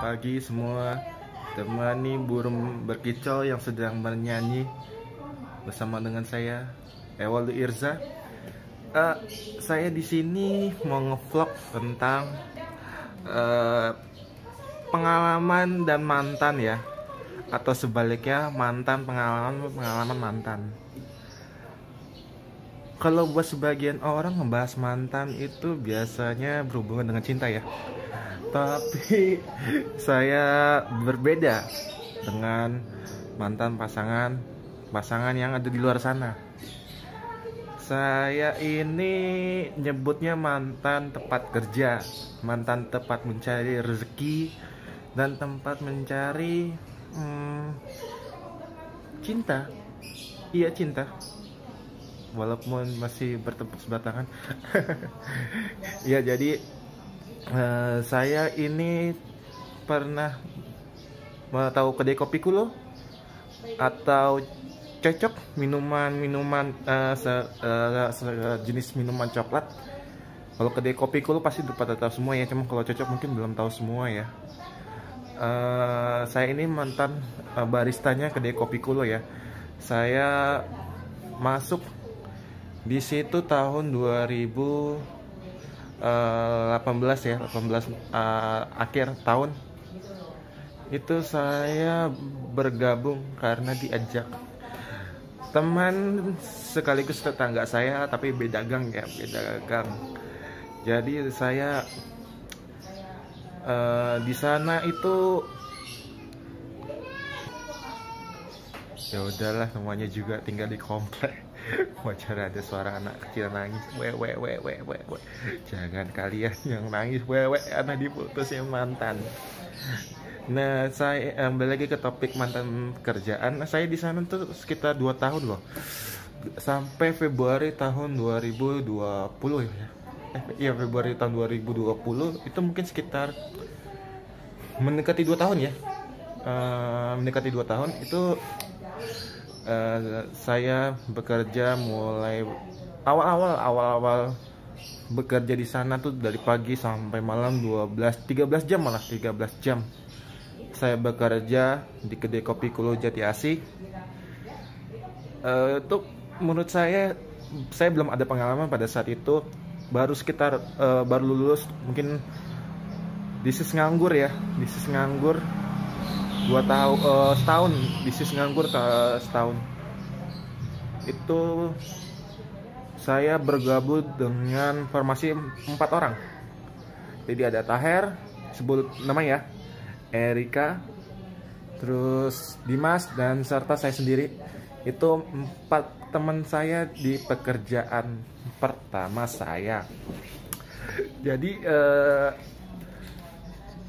pagi semua. Temani burung berkicau yang sedang bernyanyi bersama dengan saya, Ewaldo Irza. Saya di sini mau ngevlog tentang pengalaman dan mantan ya, atau sebaliknya mantan pengalaman mantan. Kalau buat sebagian orang membahas mantan itu biasanya berhubungan dengan cinta ya. Tapi saya berbeda dengan mantan pasangan yang ada di luar sana. Saya ini nyebutnya mantan tempat kerja, mantan tempat mencari rezeki, dan tempat mencari cinta. Iya, cinta. Walaupun masih bertepuk sebelah tangan. Ya, jadi saya ini pernah tahu kedai kopi kulo atau cocok minuman jenis minuman coklat. Kalau kedai kopi kulo pasti udah pada tahu semua ya, cuma kalau cocok mungkin belum tahu semua ya. Saya ini mantan baristanya kedai kopi kulo ya. Saya masuk di situ tahun 2018 ya, 18 akhir tahun itu saya bergabung karena diajak teman sekaligus tetangga saya, tapi beda gang ya, beda gang. Jadi saya di sana itu ya udahlah, namanya juga tinggal di komplek. Wajar ada suara anak kecil nangis, we. Jangan kalian yang nangis, we, anak diputusin mantan. Nah, saya kembali lagi ke topik mantan kerjaan. Saya di sana tuh sekitar 2 tahun loh, sampai Februari tahun 2020 ya. Iya, Februari tahun 2020 itu mungkin sekitar mendekati 2 tahun ya. Mendekati 2 tahun itu saya bekerja mulai awal bekerja di sana tuh dari pagi sampai malam 13 jam saya bekerja di kedai kopi kulo Jati Asih. Itu menurut saya belum ada pengalaman pada saat itu, baru sekitar baru lulus mungkin, bisnis nganggur 2 tahun, setahun bisnis nganggur setahun. Itu saya bergabung dengan formasi 4 orang. Jadi ada Taher, sebut nama ya, Erika, terus Dimas, dan serta saya sendiri. Itu 4 teman saya di pekerjaan pertama saya. Jadi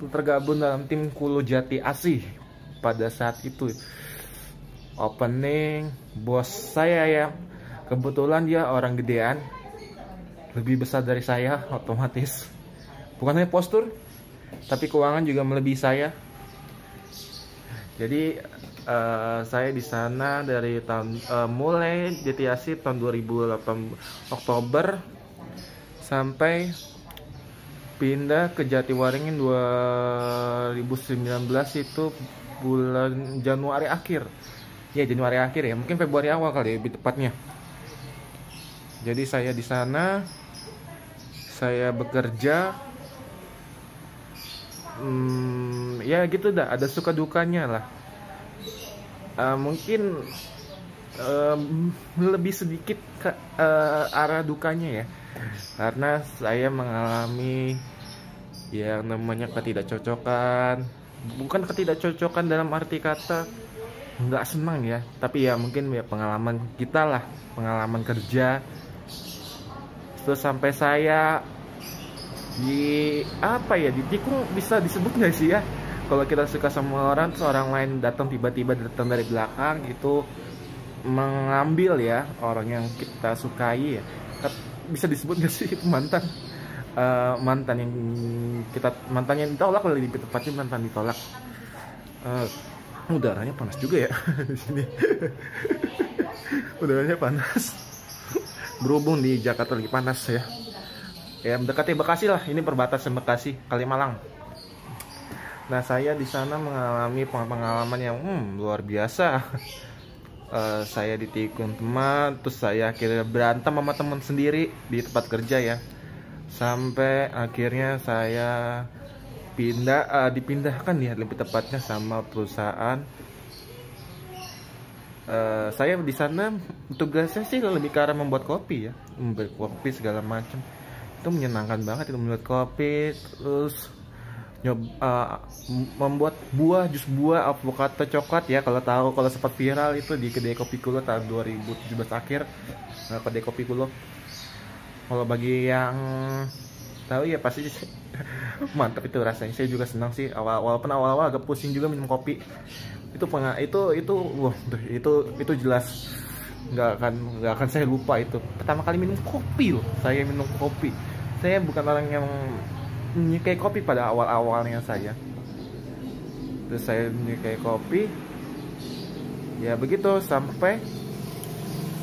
tergabung dalam tim Kulo Jati Asih. Pada saat itu opening, bos saya ya, kebetulan dia orang gedean, lebih besar dari saya, otomatis bukan hanya postur tapi keuangan juga melebihi saya. Jadi saya di sana dari tahun mulai Jati Asih tahun 2008 Oktober sampai pindah ke Jatiwaringin 2019 itu bulan Januari akhir ya, mungkin Februari awal kali ya, lebih tepatnya. Jadi saya di sana, saya bekerja ya gitu dah, ada suka dukanya lah. Mungkin lebih sedikit ke arah dukanya ya, karena saya mengalami yang namanya ketidakcocokan. Bukan ketidakcocokan dalam arti kata nggak senang ya, tapi ya mungkin ya pengalaman kita lah, pengalaman kerja. Terus sampai saya ditikung, bisa disebut nggak sih ya, kalau kita suka sama orang terus orang lain tiba-tiba datang dari belakang gitu, mengambil ya orang yang kita sukai ya, bisa disebut nggak sih itu mantan? Mantan yang ditolak, lebih tepatnya mantan ditolak. Udaranya panas juga ya di sini. Udaranya panas. Berhubung di Jakarta lagi panas ya. Ya mendekati Bekasi lah, ini perbatasan Bekasi Kalimalang. Nah, saya di sana mengalami pengalaman yang luar biasa. Saya ditikung teman, terus saya akhirnya berantem sama teman sendiri di tempat kerja ya. Sampai akhirnya saya dipindahkan ya, lebih tepatnya sama perusahaan. Saya di sana tugasnya sih lebih ke arah membuat kopi ya, membuat kopi segala macam. Itu menyenangkan banget itu, membuat kopi, terus membuat jus buah avocado coklat ya. Kalau sempat viral itu di kedai kopi Kulo tahun 2017 akhir, kedai kopi Kulo. Kalau bagi yang tahu ya pasti mantap itu rasanya. Saya juga senang sih, walaupun awal-awal agak pusing juga minum kopi. Itu jelas nggak akan saya lupa itu. Pertama kali minum kopi loh, saya minum kopi. Saya bukan orang yang menyukai kopi pada awal-awalnya saya. Terus saya menyukai kopi. Ya begitu sampai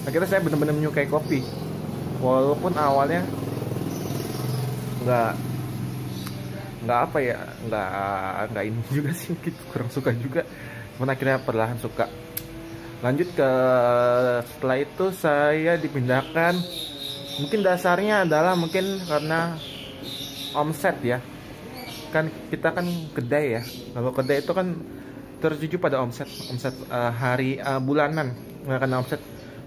akhirnya saya benar-benar menyukai kopi. Walaupun awalnya nggak ini juga sih, gitu, kurang suka juga. Cuman akhirnya perlahan suka. Lanjut setelah itu saya dipindahkan. Mungkin dasarnya adalah mungkin karena omset ya, kan kita kan kedai ya. Kalau kedai itu kan tertuju pada omset bulanan, karena omset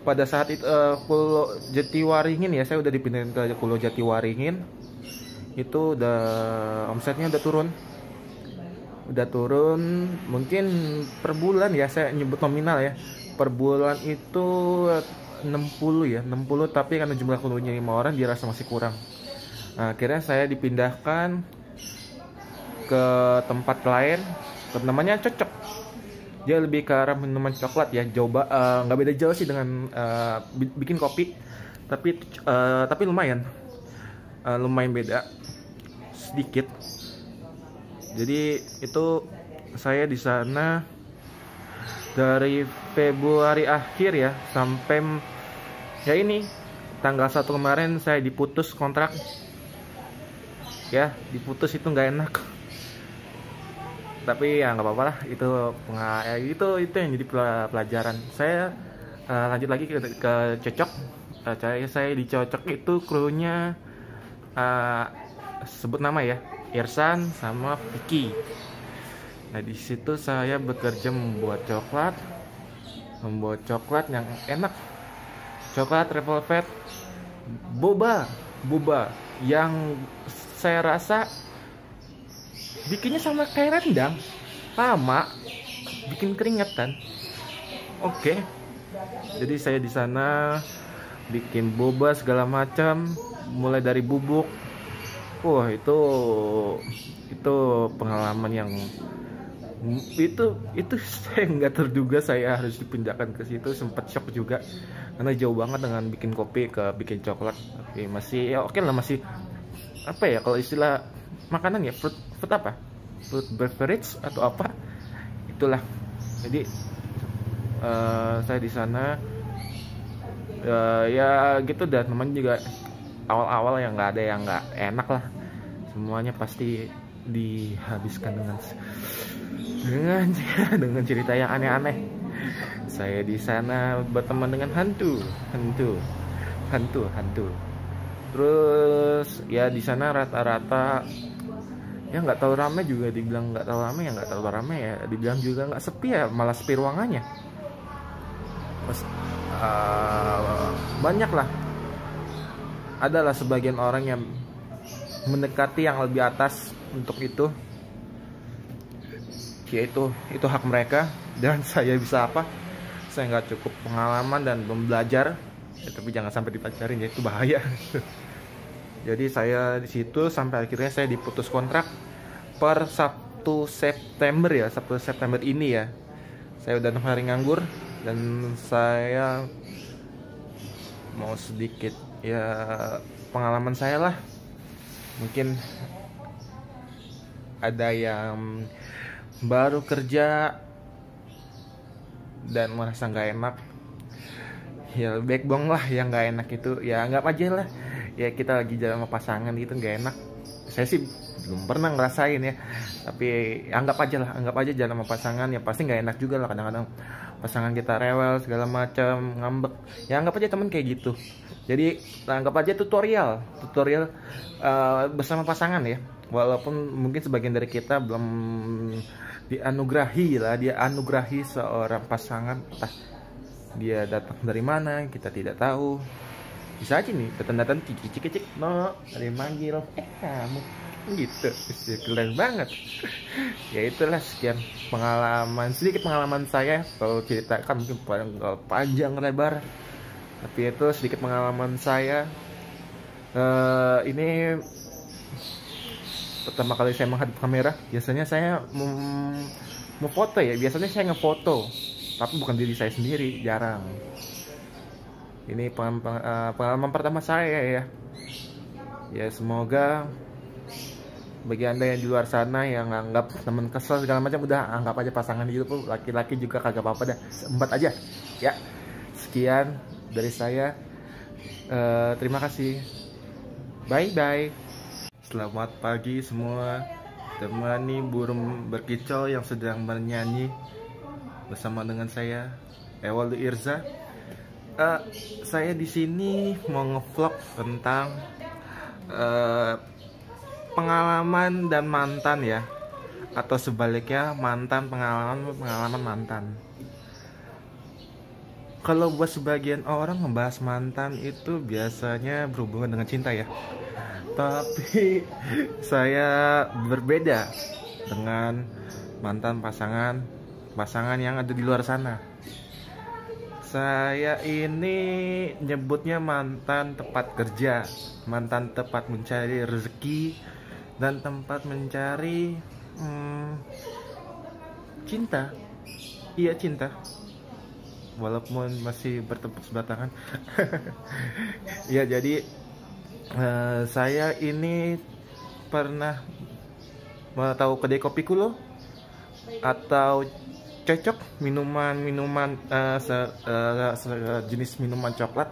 pada saat itu Pulau Jatiwaringin ya, saya udah dipindahin ke Pulau Jatiwaringin. Itu udah omsetnya udah turun mungkin per bulan ya, saya nyebut nominal ya, per bulan itu 60 tapi karena jumlah krunya 5 orang dirasa masih kurang. Nah, akhirnya saya dipindahkan ke tempat lain, namanya Cocok. Dia lebih ke arah minuman coklat ya, nggak beda jauh sih dengan bikin kopi, tapi lumayan beda sedikit. Jadi itu saya di sana dari Februari akhir ya, sampai ya ini tanggal 1 kemarin saya diputus kontrak. Ya, diputus itu nggak enak. Tapi ya nggak apa-apa lah, itu yang jadi pelajaran. Saya lanjut lagi ke Cocok. Saya di Cocok itu krunya sebut nama ya, Irsan sama Vicky. Nah, di situ saya bekerja membuat coklat yang enak. Coklat Revolvet boba yang saya rasa bikinnya sama kayak rendang, lama, bikin keringetan. Oke. Jadi saya di sana bikin boba segala macam, mulai dari bubuk. Wah, itu pengalaman yang itu saya nggak terduga saya harus dipindahkan ke situ. Sempat shock juga karena jauh banget dengan bikin kopi ke bikin coklat. Tapi masih ya oke lah, masih apa ya kalau istilah makanan ya, fruit beverage atau apa itulah. Jadi saya di sana ya gitu, dan teman juga awal-awal yang nggak ada yang nggak enak lah, semuanya pasti dihabiskan dengan cerita yang aneh-aneh. Saya di sana berteman dengan hantu. Terus ya di sana rata-rata ya nggak terlalu ramai juga, dibilang nggak terlalu ramai ya nggak terlalu ramai ya, dibilang juga nggak sepi ya, malah sepi ruangannya. Terus, banyak lah, adalah sebagian orang yang mendekati yang lebih atas untuk itu, yaitu hak mereka, dan saya bisa apa? Saya nggak cukup pengalaman dan belum belajar ya, tapi jangan sampai dipelajarin ya, itu bahaya. Jadi saya di situ sampai akhirnya saya diputus kontrak per Sabtu September ini ya. Saya udah 6 hari nganggur, dan saya mau sedikit ya pengalaman saya lah. Mungkin ada yang baru kerja dan merasa nggak enak, ya baik bong lah yang nggak enak itu ya, anggap aja lah ya kita lagi jalan sama pasangan gitu nggak enak, Saya sih belum pernah ngerasain ya, tapi anggap aja jalan sama pasangan ya pasti nggak enak juga lah, kadang-kadang pasangan kita rewel segala macam, ngambek ya, anggap aja temen kayak gitu. Jadi anggap aja tutorial bersama pasangan ya, walaupun mungkin sebagian dari kita belum dia anugerahi seorang pasangan, entah dia datang dari mana kita tidak tahu. Bisa aja nih datang cik no ada yang manggil kamu gitu, keren banget. Ya itulah, sekian sedikit pengalaman saya. Kalau ceritakan mungkin panjang lebar, tapi itu sedikit pengalaman saya. Ini pertama kali saya menghadap kamera. Biasanya saya mau foto ya, biasanya saya ngefoto, tapi bukan diri saya sendiri, jarang. Ini pengalaman pertama saya ya. Ya semoga bagi anda yang di luar sana yang anggap temen kesel segala macam, udah anggap aja pasangan hidup, laki-laki juga kagak apa-apa dah, seempat aja ya. Sekian dari saya, terima kasih, bye bye. Selamat pagi semua, temani burung berkicau yang sedang bernyanyi bersama dengan saya, Ewaldo Irza. Saya di sini mau ngevlog tentang pengalaman dan mantan ya, atau sebaliknya pengalaman mantan. Kalau buat sebagian orang ngebahas mantan itu biasanya berhubungan dengan cinta ya, tapi saya berbeda dengan mantan pasangan yang ada di luar sana. Saya ini nyebutnya mantan tempat kerja, mantan tempat mencari rezeki, dan tempat mencari cinta. Iya, cinta, walaupun masih bertepuk sebelah tangan. Ya, jadi saya ini pernah tahu kedai kopi kulo atau cocok minuman jenis minuman coklat.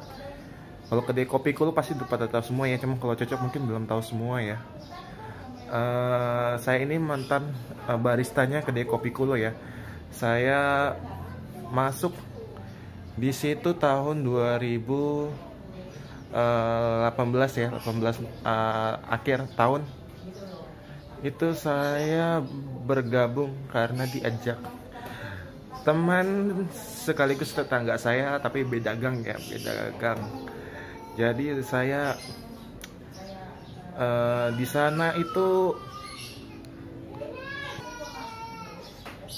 Kalau kedai kopi kulo pasti udah pada tahu semua ya, cuma kalau cocok mungkin belum tahu semua ya. Saya ini mantan baristanya kedai kopi kulo ya. Saya masuk di situ tahun 2018 ya, 18 akhir tahun. Itu saya bergabung karena diajak teman sekaligus tetangga saya, tapi beda gang ya, beda gang. Jadi saya di sana itu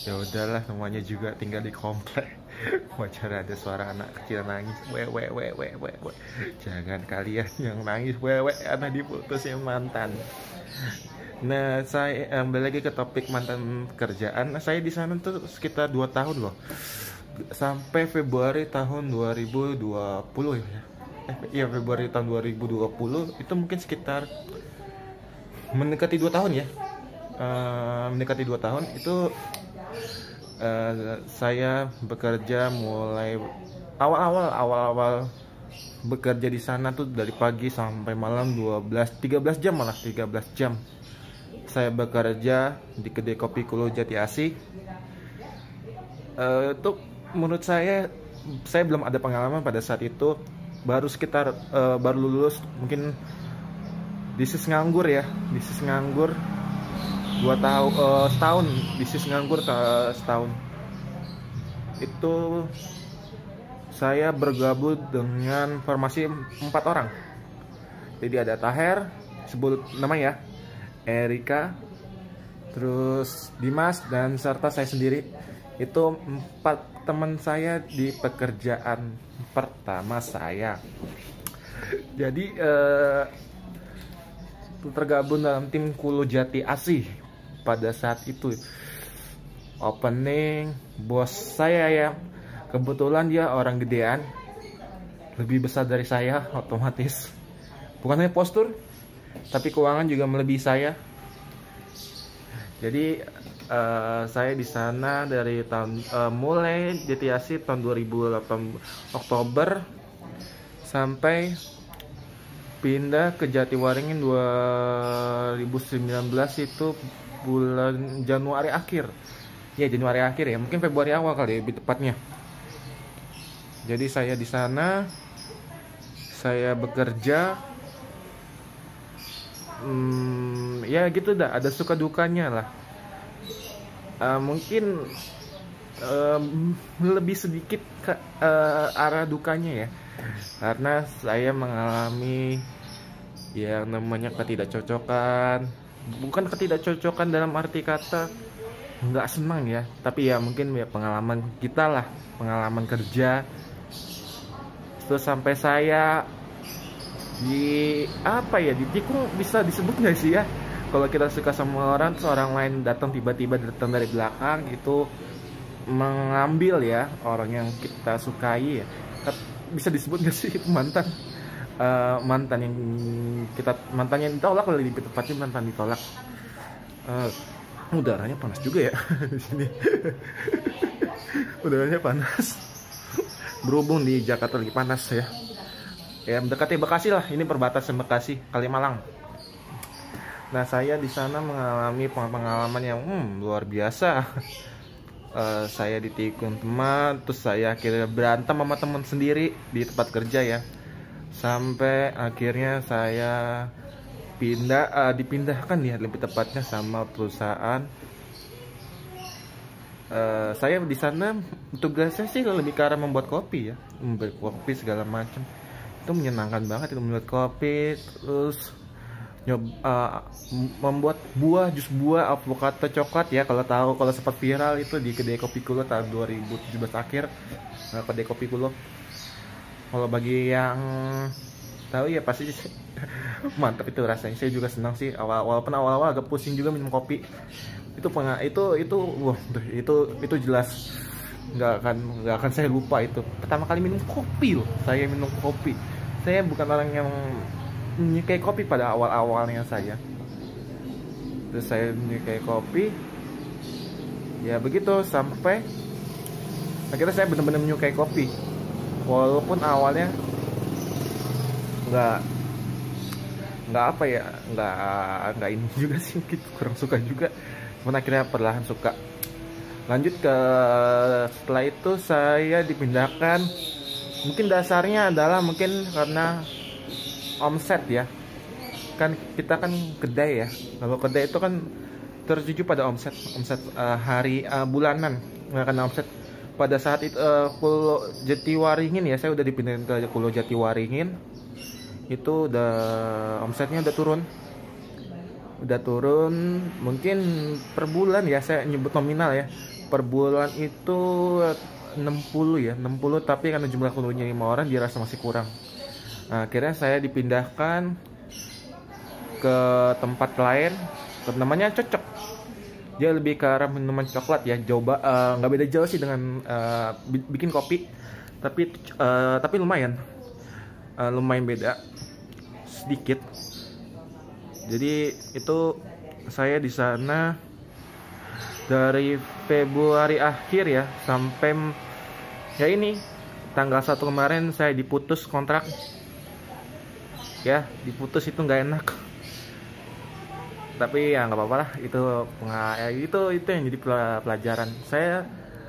ya udahlah, namanya juga tinggal di komplek. Wajar ada suara anak kecil nangis, we. Jangan kalian yang nangis, we, anak diputus yang mantan. Nah, saya kembali lagi ke topik mantan kerjaan. Saya di sana tuh sekitar 2 tahun loh, sampai Februari tahun 2020 ya. Iya, Februari tahun 2020 itu mungkin sekitar mendekati 2 tahun ya. Mendekati 2 tahun itu saya bekerja mulai awal bekerja di sana tuh dari pagi sampai malam 13 jam saya bekerja di kedai kopi kulo Jati Asih. Itu menurut saya belum ada pengalaman pada saat itu, baru lulus mungkin, bisnis nganggur 2 tahun, setahun. Itu saya bergabung dengan formasi 4 orang. Jadi ada Taher, sebut namanya, Erika, terus Dimas, dan serta saya sendiri. Itu 4 teman saya di pekerjaan pertama saya. Jadi tergabung dalam tim Kulo Jati Asih. Pada saat itu opening, bos saya ya, kebetulan dia orang gedean, lebih besar dari saya, otomatis bukan hanya postur tapi keuangan juga melebihi saya. Jadi saya di sana dari mulai Jati Asih tahun 2008 Oktober sampai pindah ke Jatiwaringin 2019 itu bulan Januari akhir. Ya, Januari akhir ya, mungkin Februari awal kali ya, lebih tepatnya. Jadi saya di sana, saya bekerja, ya gitu dah, ada suka dukanya lah. Mungkin lebih sedikit ke arah dukanya ya, karena saya mengalami yang namanya ketidakcocokan. Bukan ketidakcocokan dalam arti kata nggak senang ya, tapi ya mungkin ya pengalaman kita lah, pengalaman kerja. Terus sampai saya ditikung, bisa disebut nggak sih ya, kalau kita suka sama orang terus orang lain tiba-tiba datang dari belakang itu mengambil ya orang yang kita sukai ya, bisa disebut nggak sih itu mantan yang ditolak, lebih tepatnya mantan ditolak. Udaranya panas juga ya di sini. Udaranya panas. Berhubung di Jakarta lagi panas ya. Ya mendekati Bekasi lah, ini perbatasan Bekasi Kalimalang. Nah, saya di sana mengalami pengalaman yang luar biasa. Saya ditikung teman, terus saya akhirnya berantem sama teman sendiri di tempat kerja ya. Sampai akhirnya saya dipindahkan ya, lebih tepatnya sama perusahaan. Saya di sana tugasnya sih lebih ke arah membuat kopi ya, membuat kopi segala macam. Itu menyenangkan banget itu, membuat kopi, terus membuat jus buah avocado coklat ya, kalau sempat viral itu di kedai kopi Kulo tahun 2017 akhir. Kedai kopi Kulo, kalau bagi yang tahu ya pasti mantap itu rasanya. Saya juga senang sih, walaupun awal-awal agak pusing juga minum kopi. Itu jelas nggak akan saya lupa. Itu pertama kali minum kopi loh, saya minum kopi. Saya bukan orang yang menyukai kopi pada awal-awalnya saya. Terus saya menyukai kopi ya, begitu sampai akhirnya saya benar-benar menyukai kopi, walaupun awalnya nggak ini juga sih, gitu, kurang suka juga. Cuman akhirnya perlahan suka. Lanjut ke setelah itu saya dipindahkan, mungkin dasarnya adalah mungkin karena omset ya, kan kita kan kedai ya, kalau kedai itu kan tertuju pada omset bulanan, nggak karena omset. Pada saat itu Kulo Jatiwaringin ya, saya udah dipindahin ke Kulo Jatiwaringin, itu udah omsetnya udah turun mungkin per bulan ya, saya nyebut nominal ya, per bulan itu 60 ya, tapi karena jumlah krunya 5 orang dirasa masih kurang. Nah, akhirnya saya dipindahkan ke tempat lain, namanya Cocok. Dia lebih ke arah minuman coklat ya, nggak beda jauh sih dengan bikin kopi, tapi lumayan beda sedikit. Jadi itu saya di sana dari Februari akhir ya, sampai ya ini tanggal 1 kemarin saya diputus kontrak ya. Diputus itu nggak enak, tapi ya nggak apa-apa lah, itu yang jadi pelajaran. Saya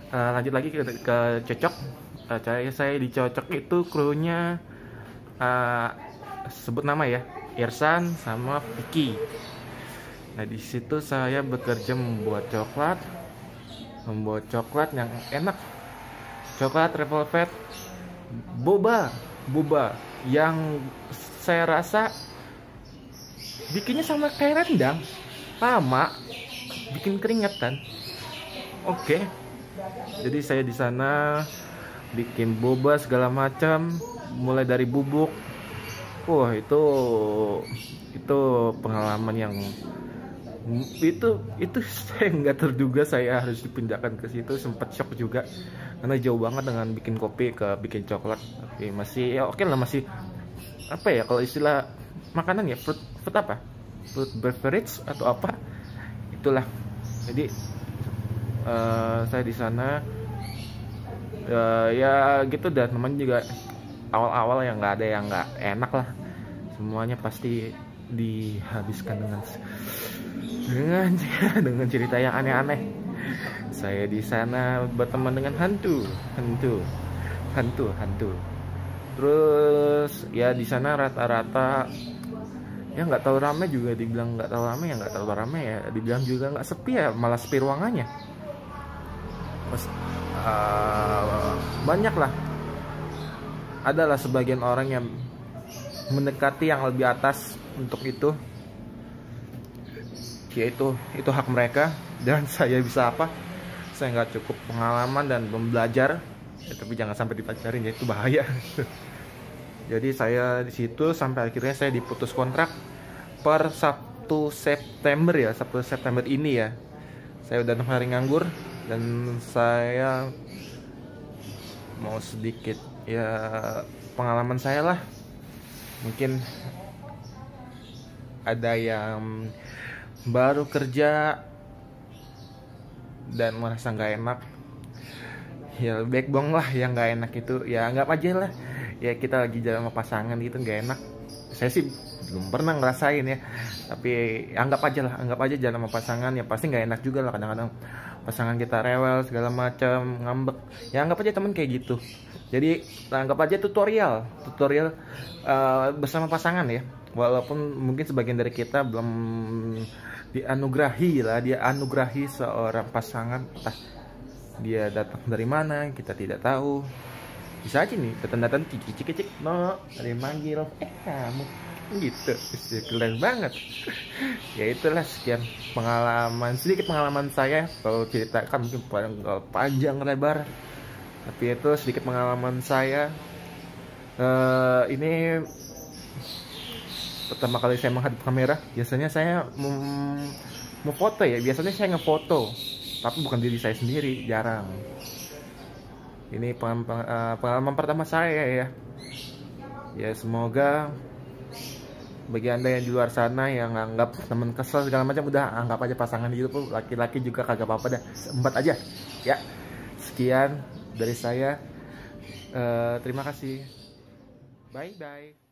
lanjut lagi ke Cocok. Saya di Cocok itu krunya sebut nama ya, Irsan sama Vicky. Nah, di situ saya bekerja membuat coklat yang enak, coklat red velvet, boba yang saya rasa bikinnya sama kayak rendang, lama bikin keringetan. Oke. Jadi saya di sana bikin boba segala macam, mulai dari bubuk. Wah, itu pengalaman yang itu saya nggak terduga saya harus dipindahkan ke situ. Sempat shock juga karena jauh banget dengan bikin kopi ke bikin coklat. Tapi masih ya oke lah, masih apa ya kalau istilah makanan ya, fruit beverage atau apa itulah. Jadi saya di sana ya gitu, dan teman juga awal-awal yang nggak ada yang nggak enak lah. semuanya pasti dihabiskan dengan cerita yang aneh-aneh. Saya di sana berteman dengan hantu. Terus ya di sana rata-rata ya nggak terlalu rame, juga dibilang nggak terlalu rame ya nggak terlalu rame ya, dibilang juga nggak sepi ya malah sepi ruangannya. Banyak lah, adalah sebagian orang yang mendekati yang lebih atas untuk itu, yaitu itu hak mereka. Dan saya bisa apa, saya nggak cukup pengalaman dan belum belajar ya, tapi jangan sampai dipacarin ya, itu bahaya. Jadi saya di situ sampai akhirnya saya diputus kontrak per Sabtu September ini ya. Saya udah 6 hari nganggur dan saya mau sedikit ya pengalaman saya lah. Mungkin ada yang baru kerja dan merasa nggak enak, ya backbone lah yang nggak enak itu ya anggap aja lah ya kita lagi jalan sama pasangan gitu nggak enak. Saya sih belum pernah ngerasain ya, tapi anggap aja jalan sama pasangan ya pasti nggak enak juga lah. Kadang-kadang pasangan kita rewel segala macam, ngambek ya, anggap aja temen kayak gitu. Jadi anggap aja tutorial bersama pasangan ya, walaupun mungkin sebagian dari kita belum dianugerahi seorang pasangan, entah dia datang dari mana kita tidak tahu. Bisa aja nih datang cicik no ada yang manggil kamu gitu, keren banget. Ya itulah sekian sedikit pengalaman saya. Kalau ceritakan mungkin panjang lebar, tapi itu sedikit pengalaman saya. Ini pertama kali saya menghadap kamera. Biasanya saya mau foto ya, biasanya saya ngefoto tapi bukan diri saya sendiri, jarang. Ini pengalaman pertama saya ya. Ya semoga bagi anda yang di luar sana yang anggap temen kesel segala macam, udah anggap aja pasangan hidup, laki-laki juga kagak apa-apa dah, seempat aja ya. Sekian dari saya, terima kasih, bye bye.